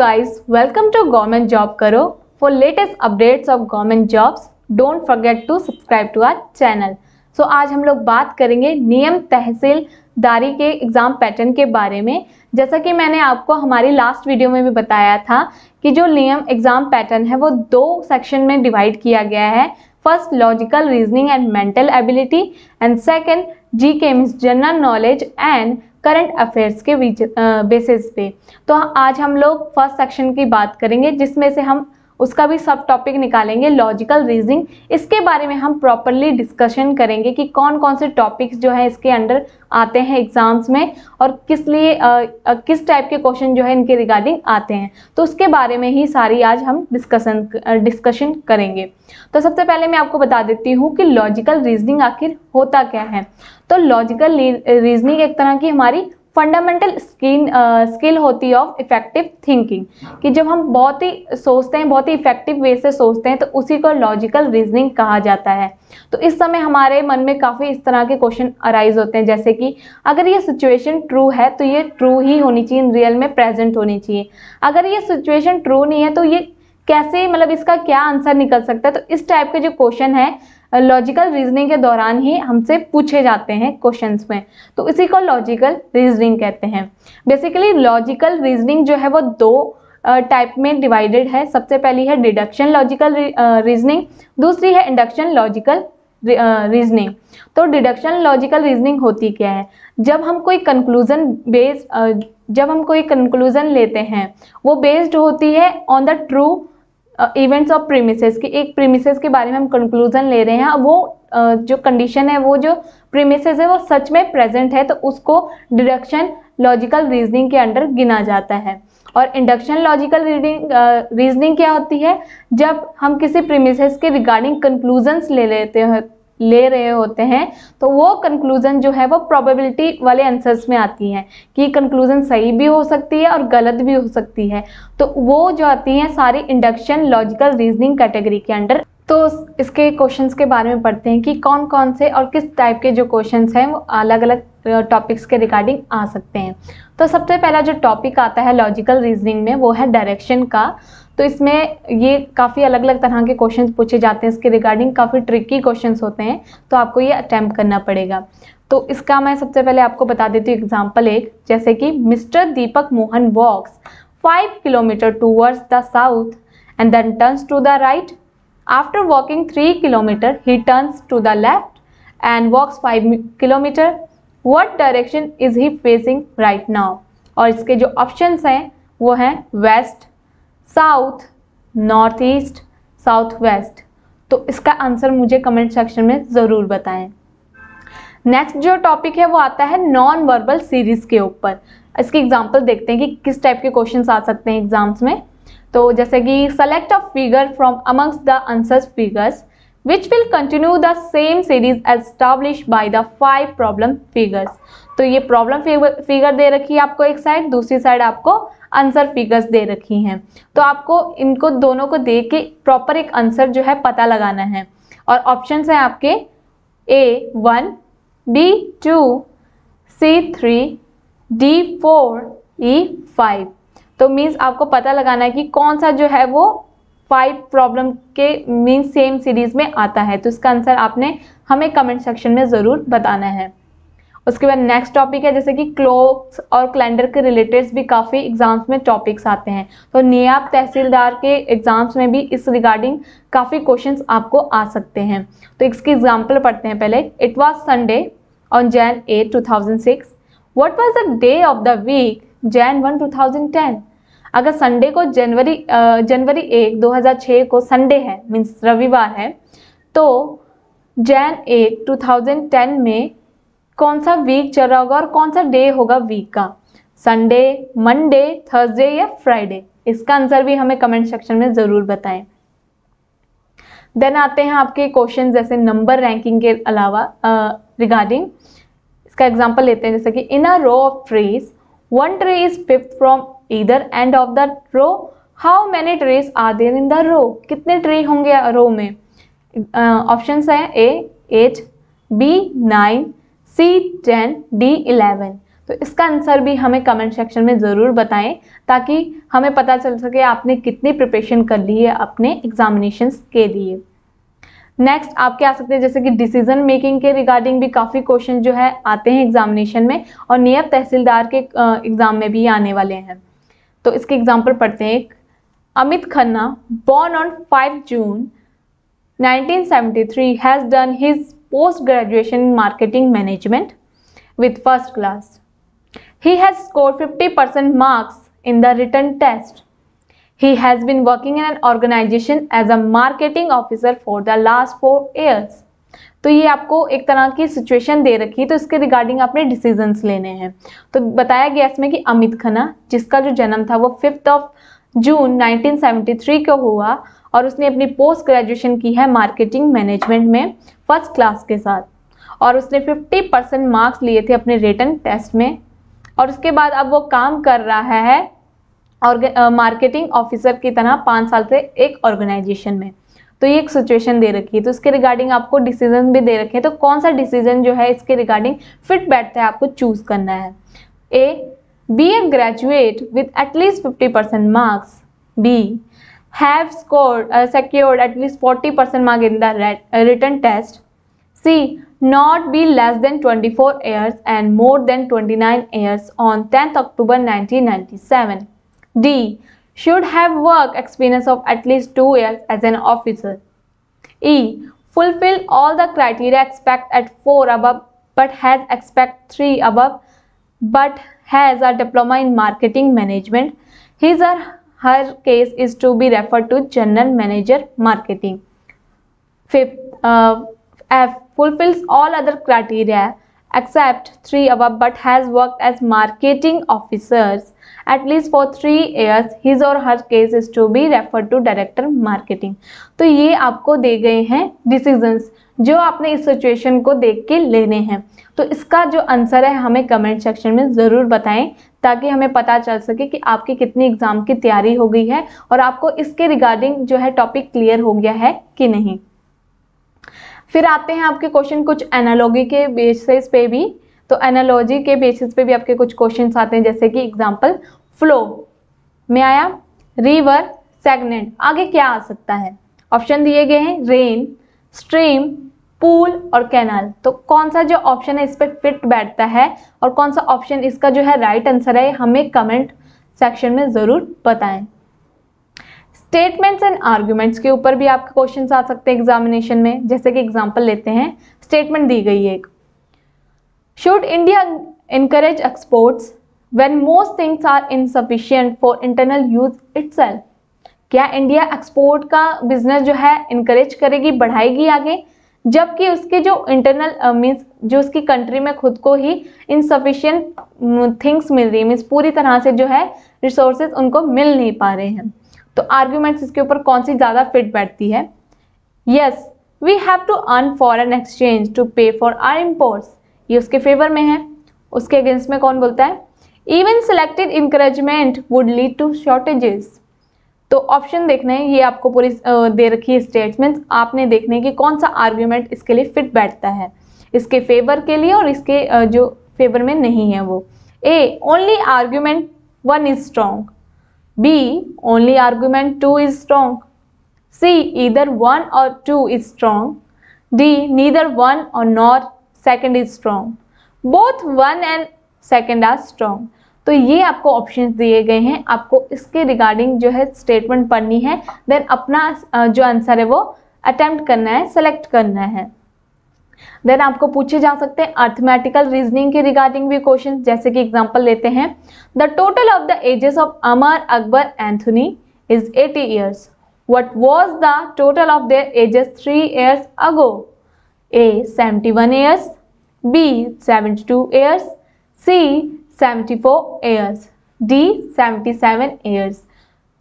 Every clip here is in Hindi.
guys, welcome to Government Job Karo. For latest updates of government jobs, don't forget to subscribe to our channel. So आज हम लोग बात करेंगे नियम तहसीलदारी के एग्जाम पैटर्न के बारे में। जैसा कि मैंने आपको हमारी लास्ट वीडियो में भी बताया था कि जो नियम एग्जाम पैटर्न है वो दो सेक्शन में डिवाइड किया गया है। First logical reasoning and mental ability and second GK means general knowledge and current affairs के बेसिस पे। तो आज हम लोग फर्स्ट सेक्शन की बात करेंगे जिसमें से हम उसका भी सब टॉपिक निकालेंगे लॉजिकल रीजनिंग। इसके बारे में हम प्रॉपरली डिस्कशन करेंगे कि कौन कौन से टॉपिक्स जो है इसके अंडर आते हैं एग्जाम्स में और किस टाइप के क्वेश्चन जो है इनके रिगार्डिंग आते हैं। तो उसके बारे में ही सारी आज हम डिस्कशन करेंगे। तो सबसे पहले मैं आपको बता देती हूँ कि लॉजिकल रीजनिंग आखिर होता क्या है। तो लॉजिकल रीजनिंग एक तरह की हमारी फंडामेंटल स्किल होती है ऑफ इफेक्टिव थिंकिंग, कि जब हम बहुत ही सोचते हैं, बहुत ही इफेक्टिव वे से सोचते हैं, तो उसी को लॉजिकल रीजनिंग कहा जाता है। तो इस समय हमारे मन में काफ़ी इस तरह के क्वेश्चन अराइज होते हैं, जैसे कि अगर ये सिचुएशन ट्रू है तो ये ट्रू ही होनी चाहिए, रियल में प्रेजेंट होनी चाहिए। अगर ये सिचुएशन ट्रू नहीं है तो ये कैसे, मतलब इसका क्या आंसर निकल सकता है। तो इस टाइप के जो क्वेश्चन है लॉजिकल रीजनिंग के दौरान ही हमसे पूछे जाते हैं क्वेश्चंस में, तो इसी को लॉजिकल रीजनिंग कहते हैं। बेसिकली लॉजिकल रीजनिंग जो है वो दो टाइप में डिवाइडेड है। सबसे पहली है डिडक्शन लॉजिकल रीजनिंग, दूसरी है इंडक्शन लॉजिकल रीजनिंग। तो डिडक्शन लॉजिकल रीजनिंग होती क्या है? जब हम कोई कंक्लूजन लेते हैं वो बेस्ड होती है on the true events of premises, की एक प्रीमिसेस के बारे में हम कंक्लूजन ले रहे हैं, वो जो कंडीशन है, वो जो प्रीमिसेस है वो सच में प्रेजेंट है, तो उसको डिडक्शन लॉजिकल रीजनिंग के अंडर गिना जाता है। और इंडक्शन लॉजिकल रीजनिंग क्या होती है? जब हम किसी प्रीमिसेस के रिगार्डिंग कंक्लूजन्स ले रहे होते हैं, तो वो कंक्लूजन जो है वो प्रोबेबिलिटी वाले आंसर्स में आती हैं कि कंक्लूजन सही भी हो सकती है और गलत भी हो सकती है। तो वो जो आती हैं सारी इंडक्शन लॉजिकल रीजनिंग कैटेगरी के अंडर। तो इसके क्वेश्चंस के बारे में पढ़ते हैं कि कौन कौन से और किस टाइप के जो क्वेश्चंस हैं वो अलग अलग टॉपिक्स के रिगार्डिंग आ सकते हैं। तो सबसे पहला जो टॉपिक आता है लॉजिकल रीजनिंग में वो है डायरेक्शन का। तो इसमें ये काफ़ी अलग अलग तरह के क्वेश्चंस पूछे जाते हैं, इसके रिगार्डिंग काफ़ी ट्रिकी क्वेश्चंस होते हैं, तो आपको ये अटेम्प्ट करना पड़ेगा। तो इसका मैं सबसे पहले आपको बता देती हूँ एग्जाम्पल एक, जैसे कि mister Deepak Mohan walks 5 kilometre towards the south and then turns to the right. After walking 3 kilometre he turns to the left and walks 5 kilometre. What direction is he facing right now? और इसके जो ऑप्शंस हैं वो हैं west, south, north east, south west. तो इसका आंसर मुझे कमेंट सेक्शन में ज़रूर बताएं। नेक्स्ट जो टॉपिक है वो आता है नॉन वर्बल सीरीज के ऊपर। इसकी एग्जांपल देखते हैं कि किस टाइप के क्वेश्चंस आ सकते हैं एग्जाम्स में। तो जैसे कि select a figure from amongst the answers figures which will continue the same series as established by the 5 problem figures। तो ये प्रॉब्लम फिगर दे रखी है आपको एक साइड, दूसरी साइड आपको आंसर फिगर्स दे रखी हैं। तो आपको इनको दोनों को देख के प्रॉपर एक आंसर जो है पता लगाना है। और ऑप्शंस हैं आपके A1, B2, C3, D4, E5। तो मीन्स आपको पता लगाना है कि कौन सा जो है वो 5 प्रॉब्लम के मीन्स सेम सीरीज में आता है। तो इसका आंसर आपने हमें कमेंट सेक्शन में ज़रूर बताना है। उसके बाद नेक्स्ट टॉपिक है जैसे कि क्लॉक्स और कैलेंडर के रिलेटेड भी काफ़ी एग्जाम्स में टॉपिक्स आते हैं। तो नायब तहसीलदार के एग्जाम्स में भी इस रिगार्डिंग काफ़ी क्वेश्चंस आपको आ सकते हैं। तो इसकी एग्जाम्पल पढ़ते हैं पहले। It was Sunday on Jan 8, 2006। What was the day of the week Jan 1, 2010? अगर संडे को जनवरी 1, 2006 को संडे है, मीन्स रविवार है, तो Jan 8, 2010 में कौन सा वीक चल रहा होगा और कौन सा डे होगा वीक का? संडे, मंडे, थर्सडे या फ्राइडे? इसका आंसर भी हमें कमेंट सेक्शन में ज़रूर बताएं। देन आते हैं आपके क्वेश्चन जैसे नंबर रैंकिंग के अलावा रिगार्डिंग। इसका एग्जांपल लेते हैं जैसे कि in a row of trees one tree is fifth from either end of the row, how many trees are there in the row? कितने ट्री होंगे रो में? ऑप्शंस हैं A 8, B 9, C 10, D 11। तो इसका आंसर भी हमें कमेंट सेक्शन में ज़रूर बताएं ताकि हमें पता चल सके आपने कितनी प्रिपरेशन कर ली है अपने एग्जामिनेशंस के लिए। नेक्स्ट आप क्या आ सकते हैं, जैसे कि डिसीजन मेकिंग के रिगार्डिंग भी काफ़ी क्वेश्चन जो है आते हैं एग्जामिनेशन में और नायब तहसीलदार के एग्जाम में भी आने वाले हैं। तो इसके एग्जाम्पल पढ़ते हैं। Amit Khanna, born on 5 June 1973, has done his post-graduation in marketing management with first class. He has scored 50% marks in the written test. He has been working in an organization as a marketing officer for the last 4 years. तो ये आपको एक तरह की सिचुएशन दे रखी है, तो इसके रिगार्डिंग आपने डिसीजंस लेने हैं। तो बताया गया इसमें कि अमित खन्ना, जिसका जो जन्म था वो 5 जून 1973 को हुआ और उसने अपनी पोस्ट ग्रेजुएशन की है मार्केटिंग मैनेजमेंट में फर्स्ट क्लास के साथ, और उसने 50% मार्क्स लिए थे अपने रिटन टेस्ट में, और उसके बाद अब वो काम कर रहा है और मार्केटिंग ऑफिसर की तरह 5 साल से एक ऑर्गेनाइजेशन में। तो ये एक सिचुएशन दे रखी है, तो इसके रिगार्डिंग आपको डिसीजन भी दे रखे हैं। तो कौन सा डिसीजन जो है इसके रिगार्डिंग फिट बैठता है आपको चूज करना है। A, be a graduate with at least 50% marks. B, have secured at least 40% mark in the written test. C, not be less than 24 years and more than 29 years on 10th October 1997. D, should have work experience of at least 2 years as an officer. E, fulfill all the criteria expect at 4 above but has expect 3 above but has a diploma in marketing management. His or her case is to be referred to general manager marketing. Fifth, F, fulfills all other criteria except 3 above but has worked as marketing officers at least for 3 years. His or her case is to be referred to director marketing. तो ये आपको दे गए हैं डिसीजंस जो आपने इस सिचुएशन को देख के लेने हैं। तो इसका जो आंसर है हमें कमेंट सेक्शन में ज़रूर बताएं ताकि हमें पता चल सके कि आपकी कितनी एग्जाम की तैयारी हो गई है और आपको इसके रिगार्डिंग जो है टॉपिक क्लियर हो गया है कि नहीं। फिर आते हैं आपके क्वेश्चन कुछ एनालॉजी के बेसिस पे भी। तो एनालॉजी के बेसिस पे भी आपके कुछ क्वेश्चंस आते हैं, जैसे कि एग्जांपल फ्लो में आया रिवर, सेगमेंट, आगे क्या आ सकता है। ऑप्शन दिए गए हैं रेन, स्ट्रीम, पूल और कैनाल। तो कौन सा जो ऑप्शन है इस पर फिट बैठता है और कौन सा ऑप्शन इसका जो है राइट आंसर है हमें कमेंट सेक्शन में ज़रूर बताएं। स्टेटमेंट्स एंड आर्ग्यूमेंट्स के ऊपर भी आपके क्वेश्चंस आ सकते हैं एग्जामिनेशन में। जैसे कि एग्जांपल लेते हैं, स्टेटमेंट दी गई है एक, should India encourage exports when most things are insufficient for internal use itself? क्या इंडिया एक्सपोर्ट का बिजनेस जो है इनकरेज करेगी, बढ़ाएगी आगे, जबकि उसके जो इंटरनल मीन्स जो उसकी कंट्री में खुद को ही इनसफिशिएंट थिंग्स मिल रही है, मीन्स पूरी तरह से जो है रिसोर्सेज उनको मिल नहीं पा रहे हैं। तो आर्ग्यूमेंट्स इसके ऊपर कौन सी ज़्यादा फिट बैठती है? Yes, we have to earn foreign exchange to pay for our imports, ये उसके फेवर में है। उसके अगेंस्ट में कौन बोलता है? Even selected encouragement would lead to shortages. तो ऑप्शन देखना है, ये आपको पूरी दे रखी है स्टेटमेंट्स, आपने देखने की कौन सा आर्ग्यूमेंट इसके लिए फिट बैठता है, इसके फेवर के लिए और इसके जो फेवर में नहीं है वो। A, only argument 1 is strong. B, only argument 2 is strong. C, either 1 और 2 इज स्ट्रॉन्ग। डी, नीदर 1 और nor 2 is strong. Both 1 and 2 are strong. तो ये आपको ऑप्शंस दिए गए हैं, आपको इसके रिगार्डिंग जो है स्टेटमेंट पढ़नी है, देन अपना जो आंसर है वो अटेम्प्ट करना है, सेलेक्ट करना है। देन आपको पूछे जा सकते हैं अर्थमेटिकल रीजनिंग के रिगार्डिंग भी क्वेश्चन। जैसे कि एग्जांपल लेते हैं, the total of the ages of Amar, Akbar, Anthony is 80 years. What was the total of their ages 3 years ago? A, 71 years. B, 72 years. C, 74 years. D, 77 years.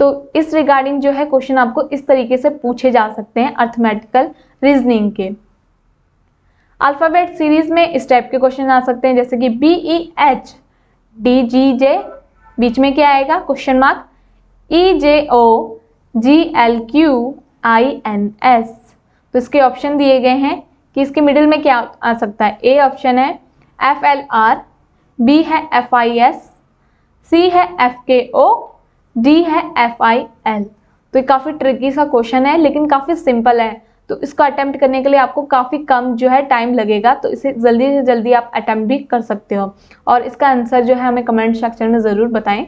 तो इस रिगार्डिंग जो है क्वेश्चन आपको इस तरीके से पूछे जा सकते हैं अर्थमेटिकल रीजनिंग के। अल्फाबेट सीरीज में इस टाइप के क्वेश्चन आ सकते हैं, जैसे कि BEH, DGJ, बीच में क्या आएगा? Question mark. EJO, GLQINS। तो इसके ऑप्शन दिए गए हैं कि इसके मिडिल में क्या आ सकता है। ए ऑप्शन है FLR, B है FIS, C है FKO, D है FIL। तो ये काफ़ी ट्रिकी सा क्वेश्चन है लेकिन काफ़ी सिंपल है, तो इसको अटेम्प्ट करने के लिए आपको काफ़ी कम जो है टाइम लगेगा, तो इसे जल्दी से जल्दी आप अटेम्प्ट भी कर सकते हो और इसका आंसर जो है हमें कमेंट सेक्शन में ज़रूर बताएं।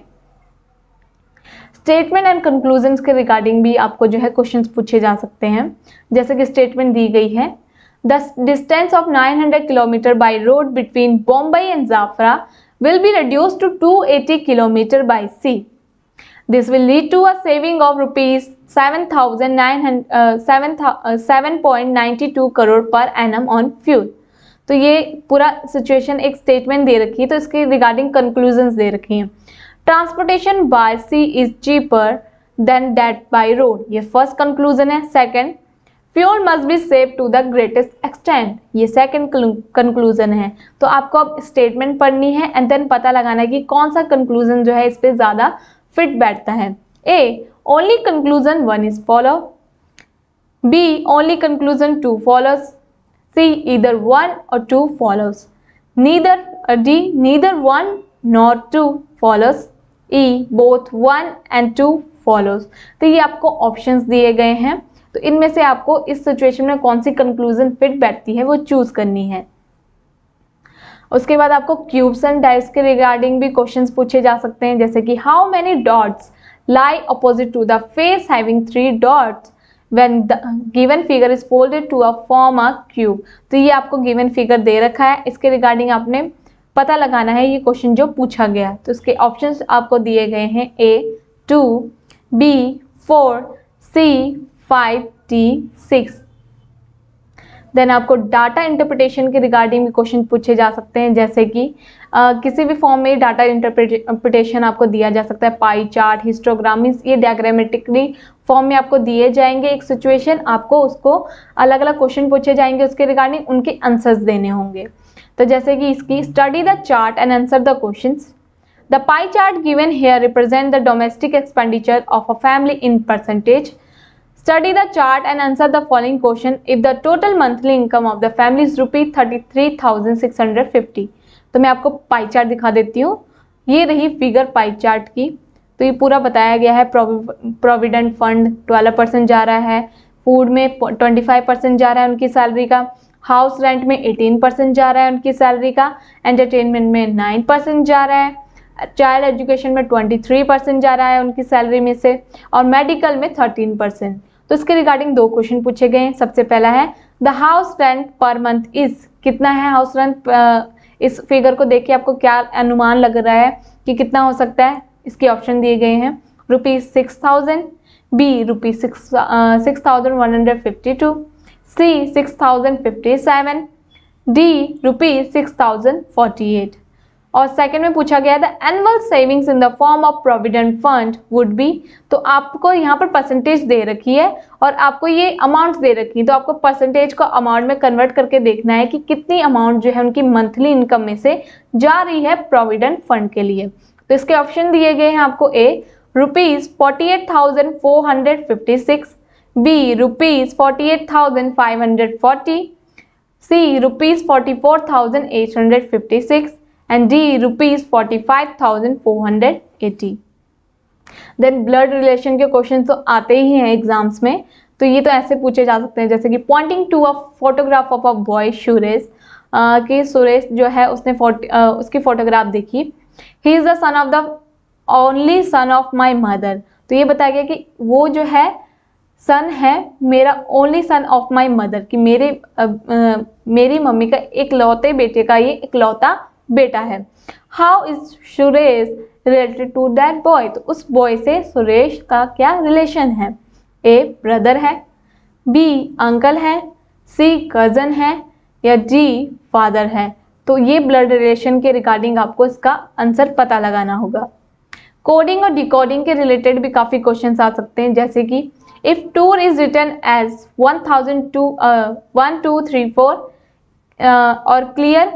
स्टेटमेंट एंड कंक्लूजन्स के रिगार्डिंग भी आपको जो है क्वेश्चंस पूछे जा सकते हैं, जैसे कि स्टेटमेंट दी गई है, the distance of 900 kilometre by road between Bombay and Jofra will be reduced to 280 km by sea. This will lead to a saving of rupees 7.92 crore per annum on fuel. तो ये पूरा सिचुएशन एक स्टेटमेंट दे रखी है, तो इसके रिगार्डिंग कंक्लूजन्स दे रखी हैं। Transportation by sea is cheaper than that by road, ये फर्स्ट कंक्लूजन है। Second, fuel must be save to the greatest extent, ये सेकंड कंक्लूजन है। तो आपको अब स्टेटमेंट पढ़नी है एंड देन पता लगाना है कि कौन सा कंक्लूजन जो है इस पे ज़्यादा फिट बैठता है। A, only conclusion 1 is follow, B, only conclusion 2 follows, C, either 1 और 2 follows, D, neither 1 nor 2 follows, E, both 1 and 2 follows. तो ये आपको ऑप्शंस दिए गए हैं, तो इनमें से आपको इस सिचुएशन में कौन सी कंक्लूजन फिट बैठती है वो चूज करनी है। उसके बाद आपको क्यूब्स एंड डाइस के रिगार्डिंग भी क्वेश्चंस पूछे जा सकते हैं, जैसे कि how many dots lie opposite to the face having 3 dots when the given figure is folded to form a cube. तो ये आपको गिवन फिगर दे रखा है, इसके रिगार्डिंग आपने पता लगाना है ये क्वेश्चन जो पूछा गया। तो इसके ऑप्शंस आपको दिए गए हैं, A 2, B 4, C 5, D 6। Then आपको डाटा इंटरप्रिटेशन के रिगार्डिंग भी क्वेश्चन पूछे जा सकते हैं, जैसे कि किसी भी फॉर्म में डाटा इंटरप्रिटेशन आपको दिया जा सकता है, पाई चार्ट, हिस्टोग्राम, ये डायग्रामेटिकली फॉर्म में आपको दिए जाएंगे। एक सिचुएशन आपको उसको अलग अलग क्वेश्चन पूछे जाएंगे, उसके रिगार्डिंग उनके आंसर्स देने होंगे। तो जैसे कि इसकी study the chart and answer the questions. The pie chart given here represent the domestic expenditure of a family in percentage. Study the chart and answer the following question. If the total monthly income of the family is rupees 33,650। तो मैं आपको पाई चार्ट दिखा देती हूँ, ये रही फिगर पाई चार्ट की। तो ये पूरा बताया गया है, प्रोविडेंट फंड 12% जा रहा है, फूड में 25% जा रहा है उनकी सैलरी का, हाउस रेंट में 18% जा रहा है उनकी सैलरी का, एंटरटेनमेंट में 9% जा रहा है, चाइल्ड एजुकेशन में 23% जा रहा है उनकी सैलरी में से, और मेडिकल में 13%। तो इसके रिगार्डिंग 2 क्वेश्चन पूछे गए हैं। सबसे पहला है the house rent per month is, कितना है हाउस रेंट, इस फिगर को देख के आपको क्या अनुमान लग रहा है कि कितना हो सकता है। इसके ऑप्शन दिए गए हैं, ₹6,000, बी ₹6,152, सी ₹6,057, डी ₹6,048। और सेकंड में पूछा गया the annual savings in the form of provident fund would be. तो आपको यहाँ पर परसेंटेज दे रखी है और आपको ये अमाउंट्स दे रखी है, तो आपको परसेंटेज को अमाउंट में कन्वर्ट करके देखना है कि कितनी अमाउंट जो है उनकी मंथली इनकम में से जा रही है प्रोविडेंट फंड के लिए। तो इसके ऑप्शन दिए गए हैं आपको, A ₹48,456, B ₹48,540, C ₹44,856 and D ₹45,480। Then blood relation के क्वेश्चन तो आते ही हैं एग्जाम्स में, तो ये तो ऐसे पूछे जा सकते हैं, जैसे कि pointing to a photograph of a boy Suresh, कि सुरेश जो है उसने उसकी फोटोग्राफ देखी, he is the son of the only son of my mother. तो ये बताया गया कि वो जो है सन है मेरा only son of my mother, कि मेरी मम्मी का इकलौते बेटे का ये इकलौता बेटा है। How is Suresh related to that boy, तो उस बॉय से सुरेश का क्या रिलेशन है। ए ब्रदर है, बी अंकल है, सी कजन है, या डी फादर है। तो ये ब्लड रिलेशन के रिगार्डिंग आपको इसका आंसर पता लगाना होगा। कोडिंग और डिकोडिंग के रिलेटेड भी काफ़ी क्वेश्चन आ सकते हैं, जैसे कि if tour is written as 1 2 3 4 और क्लियर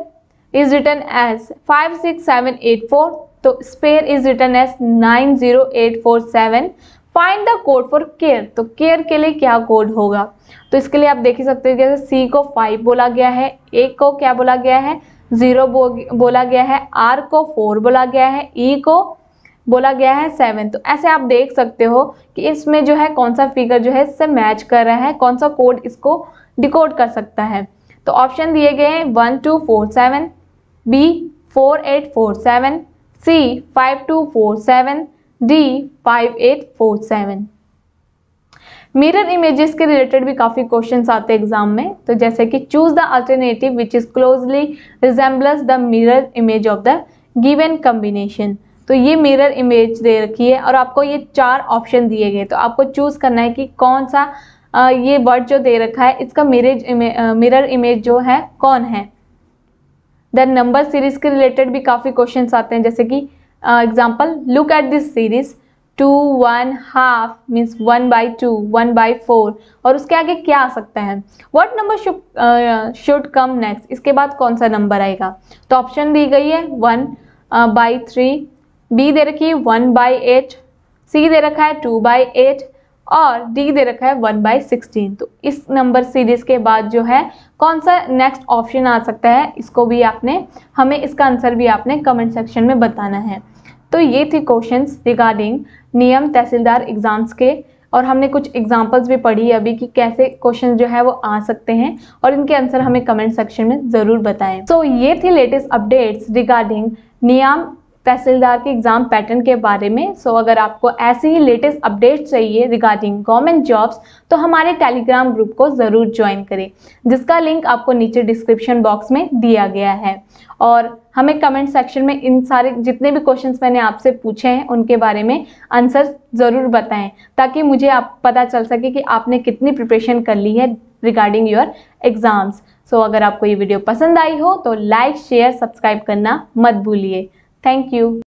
is written as 5 6 7 8 4, तो spare is written as 9 0 8 4 7। Find the code for care, तो केयर के लिए क्या कोड होगा। तो इसके लिए आप देख ही सकते हैं, जैसे C को 5 बोला गया है, A को क्या बोला गया है 0 बोला गया है, R को 4 बोला गया है, E को बोला गया है 7। तो ऐसे आप देख सकते हो कि इसमें जो है कौन सा फिगर जो है इससे मैच कर रहा है, कौन सा कोड इसको डिकोड कर सकता है। तो ऑप्शन दिए गए हैं 1247, B 4847, C 5247, D 5847। Mirror images के रिलेटेड भी काफ़ी क्वेश्चंस आते हैं एग्जाम में। तो जैसे कि choose the alternative which is closely resembles the mirror image of the given combination. तो ये मिरर इमेज दे रखी है और आपको ये 4 ऑप्शन दिए गए, तो आपको चूज करना है कि कौन सा ये वर्ड जो दे रखा है इसका मिरर इमेज जो है कौन है। देन नंबर सीरीज के रिलेटेड भी काफ़ी क्वेश्चंस आते हैं, जैसे कि example look at this series 2 1 half means 1/2 1/4 और उसके आगे क्या आ सकता है, what number should come next, इसके बाद कौन सा नंबर आएगा। तो ऑप्शन दी गई है 1/3, बी दे रखी है 1/8, सी दे रखा है 2/8 और डी दे रखा है 1/16। तो इस नंबर सीरीज के बाद जो है कौन सा नेक्स्ट ऑप्शन आ सकता है, इसको भी आपने हमें इसका आंसर भी आपने कमेंट सेक्शन में बताना है। तो ये थी क्वेश्चंस रिगार्डिंग नियम तहसीलदार एग्जाम्स के, और हमने कुछ एग्जांपल्स भी पढ़ी अभी कि कैसे क्वेश्चन जो है वो आ सकते हैं और इनके आंसर हमें कमेंट सेक्शन में ज़रूर बताएं। तो ये थी लेटेस्ट अपडेट्स रिगार्डिंग नियम तहसीलदार के एग्जाम पैटर्न के बारे में। सो अगर आपको ऐसे ही लेटेस्ट अपडेट चाहिए रिगार्डिंग गवर्नमेंट जॉब्स तो हमारे टेलीग्राम ग्रुप को ज़रूर ज्वाइन करें, जिसका लिंक आपको नीचे डिस्क्रिप्शन बॉक्स में दिया गया है। और हमें कमेंट सेक्शन में इन सारे जितने भी क्वेश्चंस मैंने आपसे पूछे हैं उनके बारे में आंसर ज़रूर बताएं, ताकि मुझे आप पता चल सके कि आपने कितनी प्रिपरेशन कर ली है रिगार्डिंग योर एग्जाम्स। सो अगर आपको ये वीडियो पसंद आई हो तो लाइक शेयर सब्सक्राइब करना मत भूलिए। Thank you.